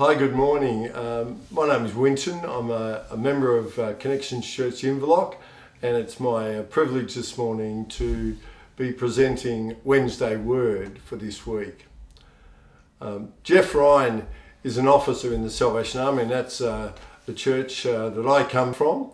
Hi, good morning. My name is Winton. I'm a member of Connections Church Inverloch, and it's my privilege this morning to be presenting Wednesday Word for this week. Jeff Ryan is an officer in the Salvation Army, and that's the church that I come from.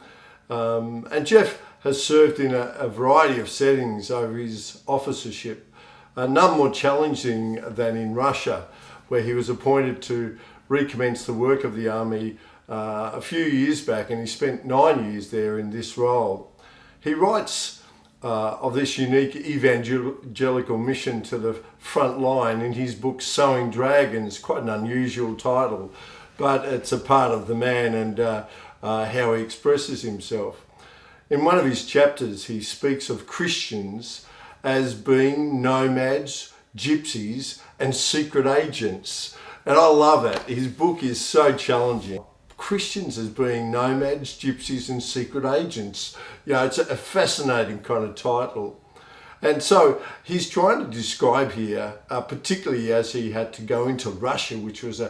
And Jeff has served in a variety of settings over his officership, none more challenging than in Russia, where he was appointed to recommence the work of the army a few years back, and he spent 9 years there in this role. He writes of this unique evangelical mission to the front line in his book Sowing Dragons, quite an unusual title, but it's a part of the man and how he expresses himself. In one of his chapters, he speaks of Christians as being nomads, gypsies, and secret agents. And I love that. His book is so challenging. Christians as being nomads, gypsies, and secret agents. You know, it's a fascinating kind of title. And so he's trying to describe here, particularly as he had to go into Russia, which was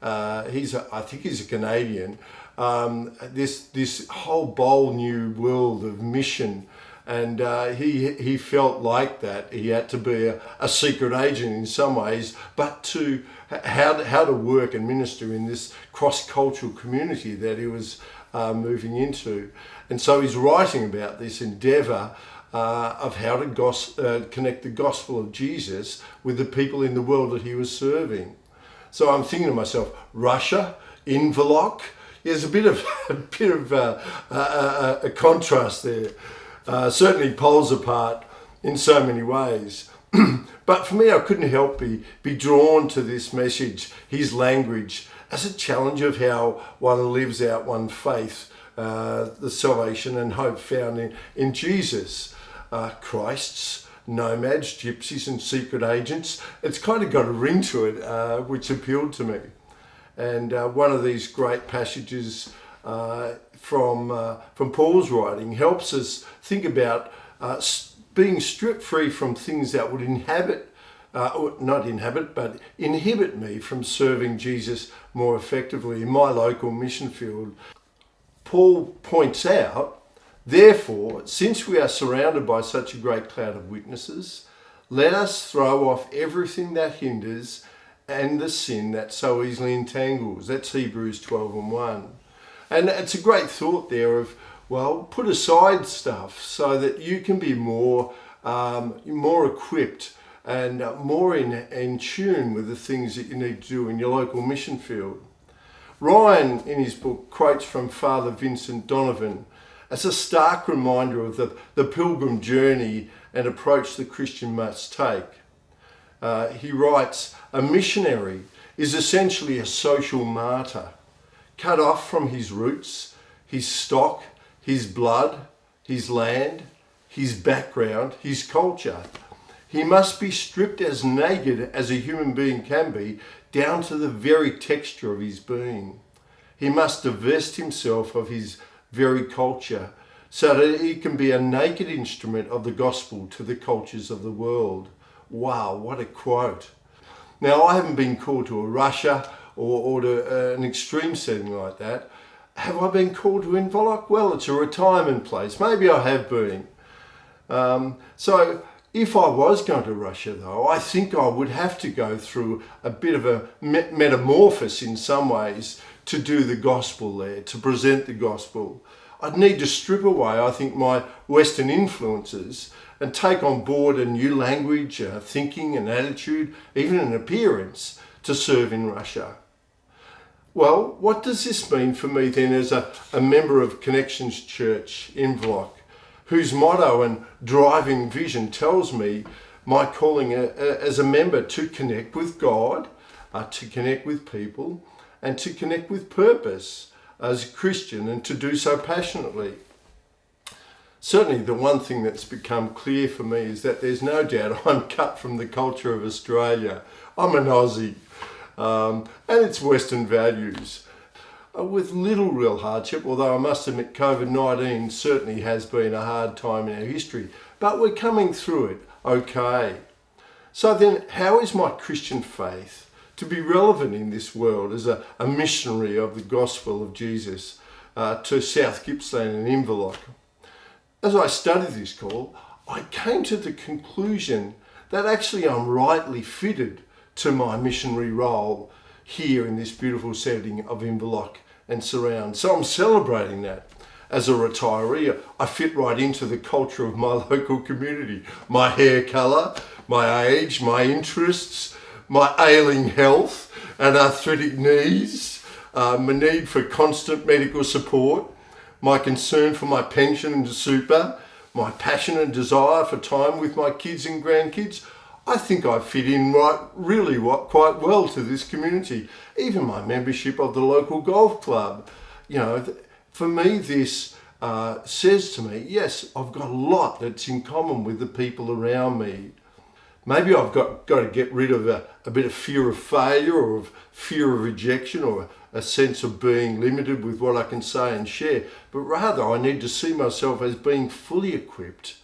I think he's a Canadian, this whole bold new world of mission. And he felt like that. He had to be a secret agent in some ways, but to how to work and minister in this cross-cultural community that he was moving into. And so he's writing about this endeavour of how to connect the gospel of Jesus with the people in the world that he was serving. So I'm thinking to myself, Russia, Inverloch, there's a bit of a contrast there. Certainly poles apart in so many ways. But for me, I couldn't help be drawn to this message, his language, as a challenge of how one lives out one's faith, the salvation and hope found in Jesus. Christ's nomads, gypsies and secret agents. It's kind of got a ring to it, which appealed to me. And one of these great passages from Paul's writing helps us think about being stripped free from things that would inhibit me from serving Jesus more effectively in my local mission field. Paul points out, therefore, since we are surrounded by such a great cloud of witnesses, let us throw off everything that hinders and the sin that so easily entangles. That's Hebrews 12:1. And it's a great thought there of, well, put aside stuff so that you can be more equipped and more in tune with the things that you need to do in your local mission field. Ryan, in his book, quotes from Father Vincent Donovan as a stark reminder of the pilgrim journey and approach the Christian must take. He writes, a missionary is essentially a social martyr, cut off from his roots, his stock, his blood, his land, his background, his culture. He must be stripped as naked as a human being can be, down to the very texture of his being. He must divest himself of his very culture so that he can be a naked instrument of the gospel to the cultures of the world. Wow, what a quote. Now, I haven't been called to a Russia or to an extreme setting like that. Have I been called to Inverloch? Well, it's a retirement place. Maybe I have been. So if I was going to Russia, though, I think I would have to go through a bit of a metamorphosis in some ways to do the gospel there, to present the gospel. I'd need to strip away, I think, my Western influences and take on board a new language, thinking, an attitude, even an appearance to serve in Russia. Well, what does this mean for me then as a member of Connections Church Inverloch, whose motto and driving vision tells me my calling as a member to connect with God, to connect with people, and to connect with purpose as a Christian, and to do so passionately? Certainly the one thing that's become clear for me is that there's no doubt I'm cut from the culture of Australia. I'm an Aussie, and its Western values, with little real hardship, although I must admit COVID-19 certainly has been a hard time in our history, but we're coming through it okay. So then, how is my Christian faith to be relevant in this world as a missionary of the gospel of Jesus to South Gippsland and Inverloch. As I studied this call, I came to the conclusion that actually I'm rightly fitted to my missionary role here in this beautiful setting of Inverloch and surround. So I'm celebrating that. As a retiree, I fit right into the culture of my local community. My hair colour, my age, my interests, my ailing health and arthritic knees, my need for constant medical support, my concern for my pension and super, my passion and desire for time with my kids and grandkids. I think I fit in quite well to this community. Even my membership of the local golf club. For me, this says to me, yes, I've got a lot that's in common with the people around me. Maybe I've got to get rid of a bit of fear of failure or of fear of rejection or a sense of being limited with what I can say and share. But rather, I need to see myself as being fully equipped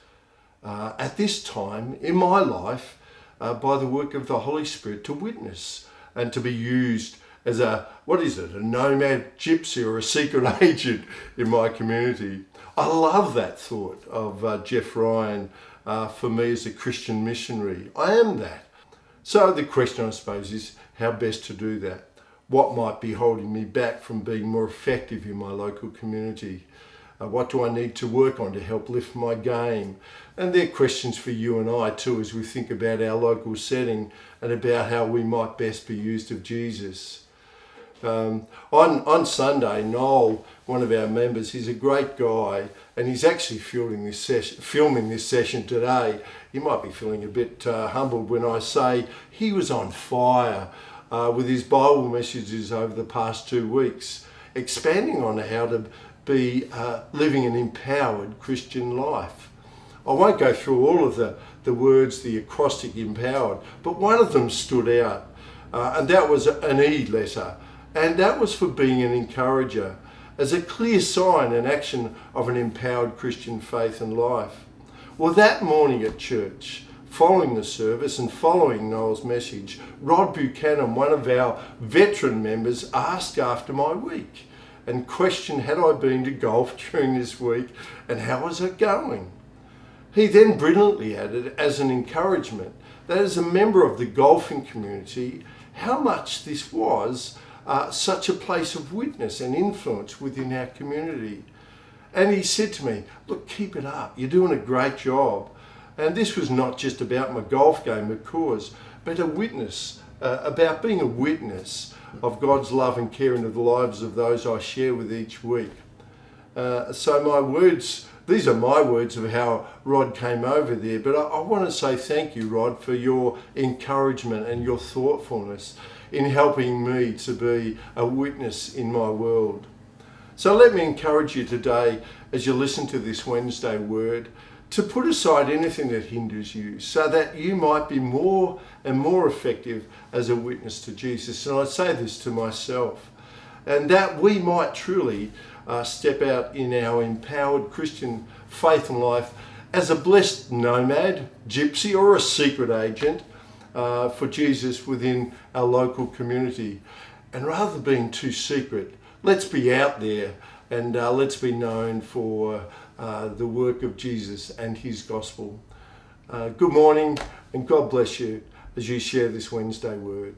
at this time in my life by the work of the Holy Spirit to witness and to be used as a nomad, gypsy or a secret agent in my community. I love that thought of Jeff Ryan for me as a Christian missionary. I am that. So the question, I suppose, is how best to do that? What might be holding me back from being more effective in my local community? What do I need to work on to help lift my game? And they're questions for you and I too as we think about our local setting and about how we might best be used of Jesus. On Sunday, Noel, one of our members, he's a great guy and he's actually filming this session today. He might be feeling a bit humbled when I say he was on fire with his Bible messages over the past 2 weeks, expanding on how to be living an empowered Christian life. I won't go through all of the words, the acrostic empowered, but one of them stood out, and that was an E letter. And that was for being an encourager, as a clear sign and action of an empowered Christian faith and life. Well, that morning at church, following the service and following Noel's message, Rod Buchanan, one of our veteran members, asked after my week and questioned had I been to golf during this week and how was it going. He then brilliantly added as an encouragement that as a member of the golfing community, how much this was such a place of witness and influence within our community. And he said to me, look, keep it up. You're doing a great job. And this was not just about my golf game, of course, but a witness, about being a witness of God's love and care into the lives of those I share with each week. So my words, these are my words of how Rod came over there, but I want to say thank you, Rod, for your encouragement and your thoughtfulness in helping me to be a witness in my world. So let me encourage you today, as you listen to this Wednesday word, to put aside anything that hinders you so that you might be more and more effective as a witness to Jesus. And I say this to myself, and that we might truly step out in our empowered Christian faith and life as a blessed nomad, gypsy, or a secret agent for Jesus within our local community. And rather than being too secret, let's be out there and let's be known for the work of Jesus and his gospel. Good morning and God bless you as you share this Wednesday word.